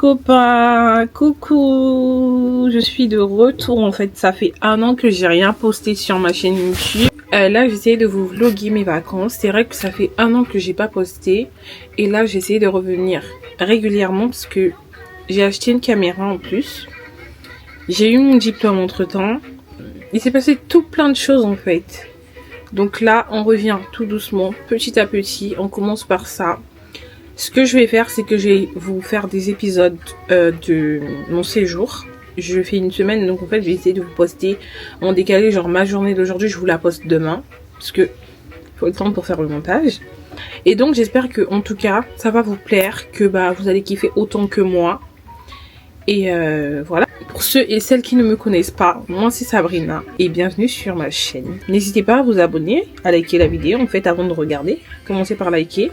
copains, coucou, je suis de retour. En fait, ça fait 1 an que j'ai rien posté sur ma chaîne YouTube. Là, j'essaie de vous vlogger mes vacances. C'est vrai que ça fait 1 an que j'ai pas posté. Et là, j'essaie de revenir régulièrement parce que j'ai acheté une caméra en plus. J'ai eu mon diplôme entre-temps. Il s'est passé tout plein de choses en fait. Donc là, on revient tout doucement, petit à petit. On commence par ça. Ce que je vais faire, c'est que je vais vous faire des épisodes de mon séjour. Je fais une semaine, donc en fait, je vais essayer de vous poster en décalé. Genre ma journée d'aujourd'hui, je vous la poste demain. Parce que faut le temps pour faire le montage. Et donc, j'espère que, en tout cas, ça va vous plaire. Que vous allez kiffer autant que moi. Et voilà. Pour ceux et celles qui ne me connaissent pas, moi c'est Sabrina et bienvenue sur ma chaîne. N'hésitez pas à vous abonner, à liker la vidéo en fait avant de regarder. Commencez par liker.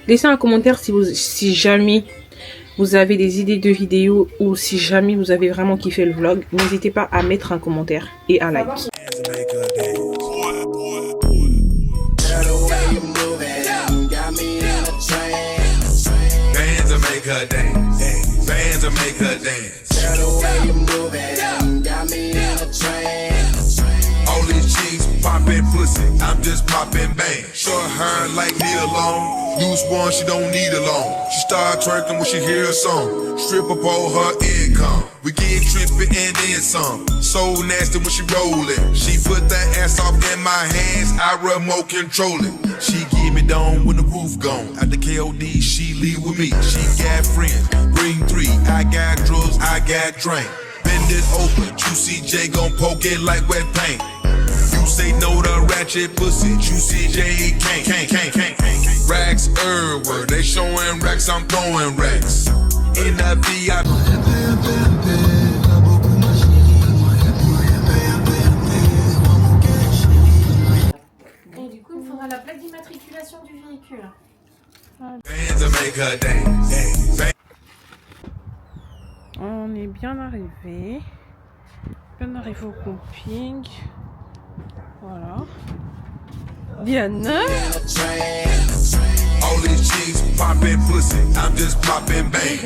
Laissez un commentaire si jamais vous avez des idées de vidéos ou si jamais vous avez vraiment kiffé le vlog. N'hésitez pas à mettre un commentaire et un like. Poppin' pussy, I'm just poppin' bang. Short hair like Neil Long. Use one, she don't need a loan. She start twerking when she hear a song. Strip up all her income. We get trippin' and then some. So nasty when she rollin'. She put that ass off in my hands, I remote control it. She give me down when the roof gone. At the KOD, she leave with me. She got friends, bring 3. I got drugs, I got drink. Bend it open, Juicy J gon' poke it like wet paint. Say no to ratchet pussy, Juicy J can't. Racks everywhere, they showing racks, I'm throwing racks. In the VIP. Et du coup, il me faudra la plaque d'immatriculation du véhicule. On est bien arrivé. Bien arrivé au camping. Voilà. Diana. All these cheeks poppin' pussy, I'm just poppin' bang.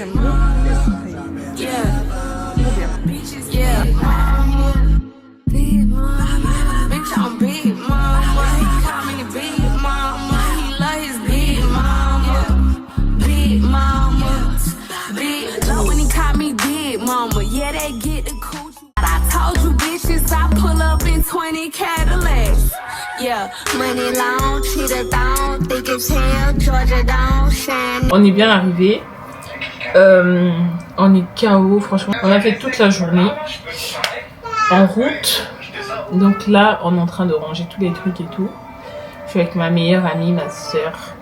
Bitch, I'm big mama. He call me big mama. He love his big mama. Big mama. Big love when he call me big mama. Yeah, they get the coochie. I told you bitches I pull up in 20 Cadillacs. Yeah, money long, cheetah down, thick as hell, Georgia down, shine. On est bien arrivé. On est KO, franchement. On a fait toute la journée en route. Donc là, on est en train de ranger tous les trucs et tout. Je suis avec ma meilleure amie, ma soeur,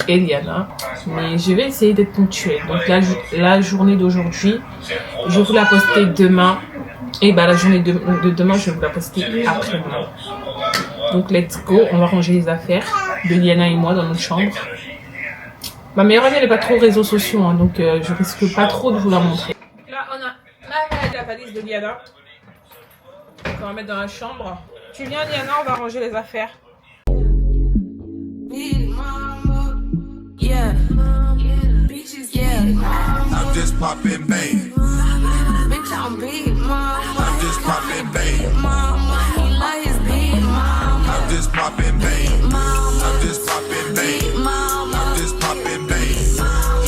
Eliana. Mais je vais essayer d'être ponctuelle. Donc la journée d'aujourd'hui, je vais vous la poster demain. Et la journée de demain, je vais vous la poster après-demain. Donc let's go, on va ranger les affaires de Liana et moi dans notre chambre. Ma meilleure amie, elle n'est pas trop réseaux sociaux, hein, donc je risque pas trop de vous la montrer. Là, on a la valise de Liana qu'on va mettre dans la chambre. Tu viens, Liana, on va ranger les affaires. Big mama. Yeah. Bitches, yeah. I'm just poppin' bang. Bitch, I'm big mama. I'm just poppin' bang. Mama, he love his big mama. I'm just poppin' bang. I'm just poppin' bang. I'm just poppin' bang.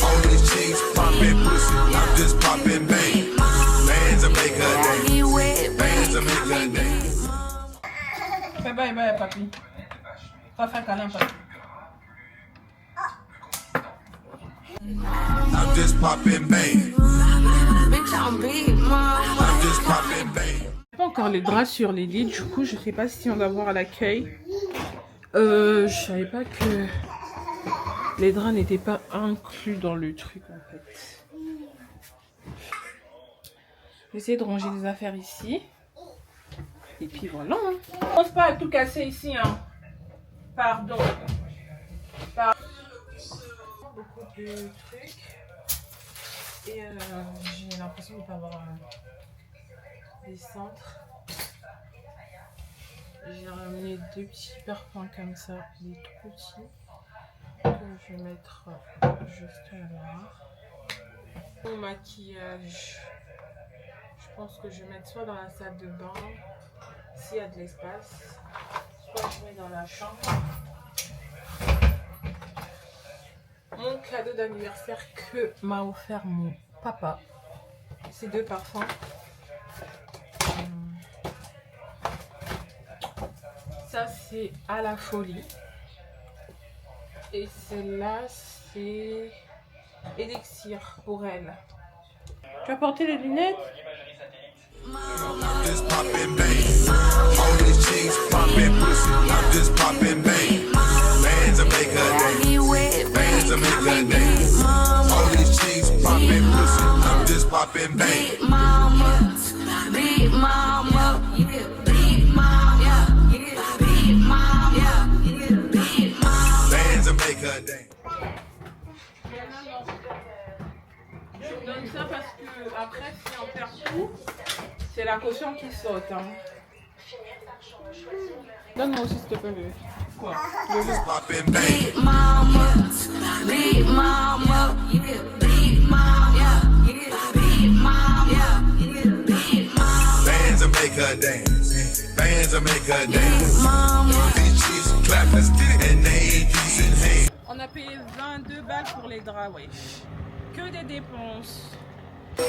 All these cheeks poppin' pussy, I'm just poppin' bang. Bands will make her day. Bands will make her day. Fais bye bye, papi. Va faire câlin, papi. I'm just poppin' bang. Bitch, I'm big mama. I'm just poppin' bang. Pas encore les draps sur les lits, du coup je sais pas si on va voir à l'accueil. Je savais pas que les draps n'étaient pas inclus dans le truc en fait. Je vais essayer de ranger les affaires ici. Et puis voilà. On pense pas à tout casser ici, hein. Pardon. Beaucoup de trucs. Et j'ai l'impression de ne pas avoir des centres. J'ai ramené 2 petits parpaings comme ça, des tout petits, que je vais mettre juste là. Mon maquillage, je pense que je vais mettre soit dans la salle de bain, s'il y a de l'espace, soit je mets dans la chambre. Mon cadeau d'anniversaire que m'a offert mon papa, ces 2 parfums. Ça c'est à la folie. Et celle-là c'est Elixir pour elle. Tu as porté les lunettes? I'm just popping bang. All these chicks popping pussy. I'm just popping bang. Bands will make her dance. Bands will make her dance. All these chicks popping pussy. I'm just popping bang. Big mama, big mama, big mama, big mama, big mama. Bands will make her dance. Je donne ça parce que après si on perd tout, c'est la caution qui saute. Hein. Donne-moi aussi s'il te plaît. Quoi? Popping bang. Big mama, big mama, big mama, big mama, big mama. Bands will make her dance. Bands will make her dance. Mama. These chicks clap, let's get it. And they ain't using hands. On a payé 22 balles pour les draps, wesh. Que des dépenses. And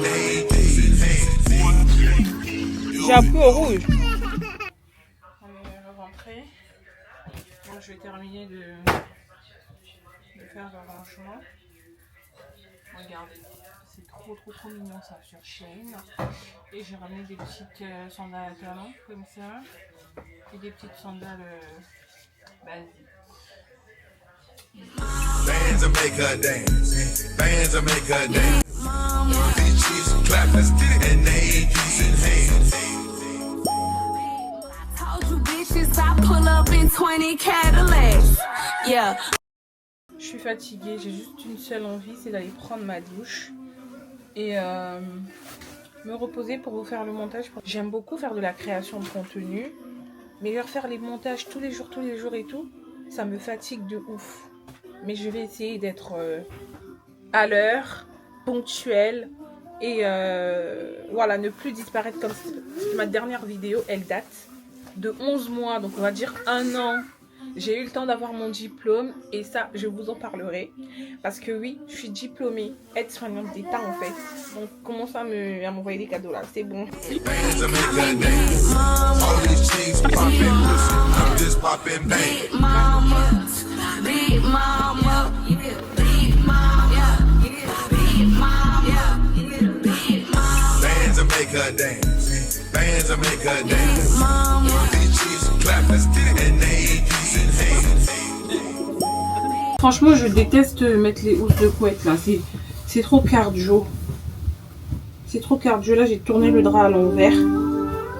they ain't using hands. J'ai appris au rouge. On est rentré. Bon, je vais terminer de faire le rangement. Regardez, c'est trop mignon ça sur Shein. Et j'ai ramené des petites sandales à talons comme ça. Et des petites sandales basiques. Bands will make her dance. Bands will make her dance. These chicks clap, let's get it. And they ain't using hands. Told you bitches I pull up in 20 Cadillacs. Yeah. Je suis fatiguée, j'ai juste une seule envie, c'est d'aller prendre ma douche et me reposer pour vous faire le montage. J'aime beaucoup faire de la création de contenu, mais leur faire les montages tous les jours et tout, ça me fatigue de ouf. Mais je vais essayer d'être à l'heure, ponctuelle et voilà, ne plus disparaître comme ça. Ma dernière vidéo, elle date de 11 mois, donc on va dire 1 an. J'ai eu le temps d'avoir mon diplôme et ça, je vous en parlerai. Parce que oui, je suis diplômée aide-soignante d'État en fait. Donc, commence à m'envoyer des cadeaux là, c'est bon. Bands will make her dance. All these chicks popping pussy. I'm just popping bang. Big mama, big mama, big mama, big mama, big mama. Bands will make her dance. Bands will make her dance. These chicks clap, let's get it. And they ain't using hands. Franchement, je déteste mettre les housses de couette là. C'est trop cardio. C'est trop cardio. Là, j'ai tourné le drap à l'envers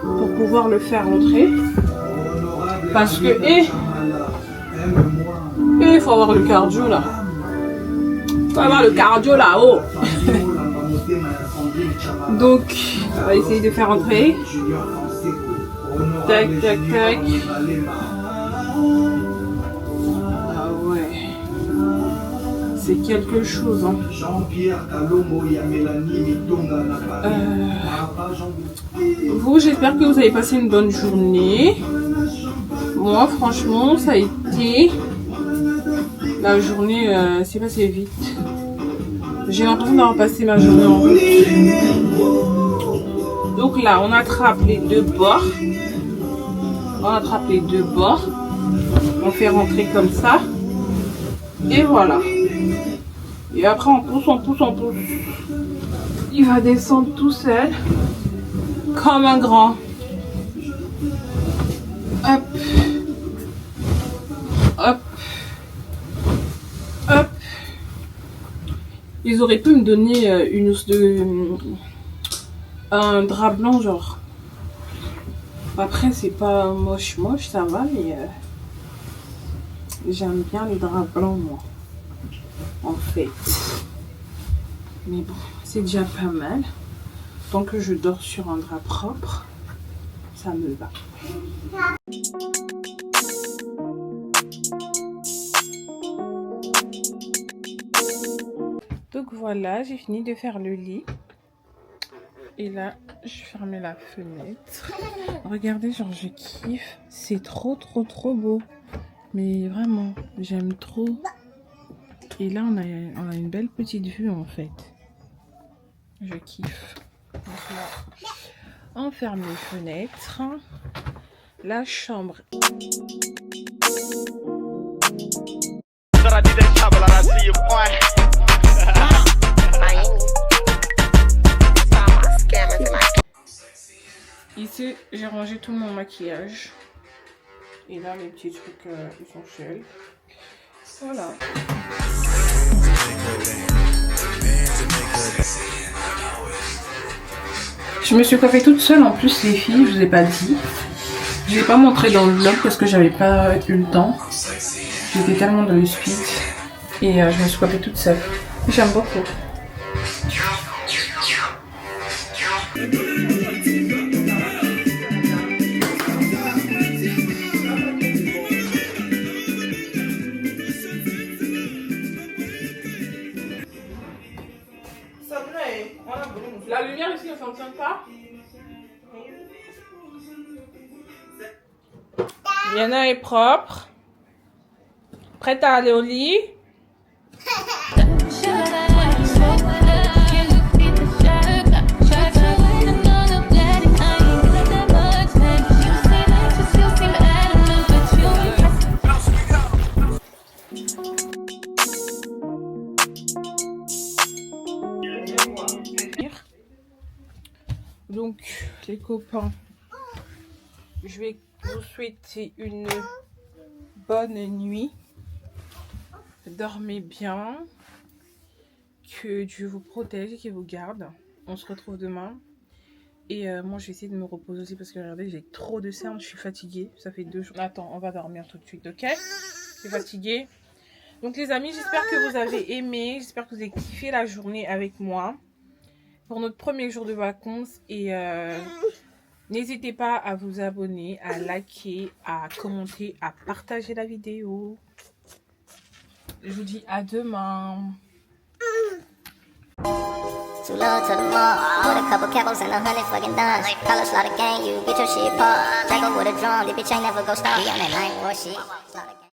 pour pouvoir le faire entrer. Parce que, il faut avoir le cardio là. Il faut avoir le cardio là-haut. Donc, on va essayer de faire entrer. Tac, tac, tac. Ah ouais. C'est quelque chose, hein. Vous, j'espère que vous avez passé une bonne journée. Moi, franchement, ça a été... La journée s'est passée vite. J'ai l'impression d'avoir passé ma journée en route. Donc là, on attrape les 2 bords. On attrape les 2 bords. On fait rentrer comme ça. Et voilà. Et après, on pousse, on pousse, on pousse. Il va descendre tout seul. Comme un grand. Hop. Hop. Hop. Ils auraient pu me donner une housse de... un drap blanc, genre. Après, c'est pas moche, ça va, mais... j'aime bien les draps blancs, moi. En fait. Mais bon, c'est déjà pas mal. Tant que je dors sur un drap propre, ça me va. Donc Voilà, j'ai fini de faire le lit. Et là, je fermais la fenêtre. Regardez, genre je kiffe. C'est trop beau. Mais vraiment, j'aime trop. Et là, on a une belle petite vue en fait. Je kiffe. Donc là, on ferme les fenêtres. La chambre. Ici, j'ai rangé tout mon maquillage. Et là, les petits trucs essentiels. Voilà. Je me suis coiffée toute seule en plus, les filles, je vous ai pas dit. Je l'ai pas montré dans le vlog parce que j'avais pas eu le temps. J'étais tellement dans le speed. Et je me suis coiffée toute seule. J'aime beaucoup. La lumière ici ne fonctionne pas. Yana est propre. Prête à aller au lit. Donc, les copains, je vais vous souhaiter une bonne nuit. Dormez bien. Que Dieu vous protège et qu'il vous garde. On se retrouve demain. Et moi, je vais essayer de me reposer aussi parce que regardez, j'ai trop de cernes. Je suis fatiguée. Ça fait 2 jours. Attends, on va dormir tout de suite, ok? Je suis fatiguée. Donc, les amis, j'espère que vous avez aimé. J'espère que vous avez kiffé la journée avec moi. Pour notre premier jour de vacances et n'hésitez pas à vous abonner, à liker, à commenter, à partager la vidéo. Je vous dis à demain. Too low to the mall, with a couple capos and 100 fucking dimes. Color slaughter gang, you get your shit popped. Drago with a drum, the bitch ain't never go stop. We on that night war shit.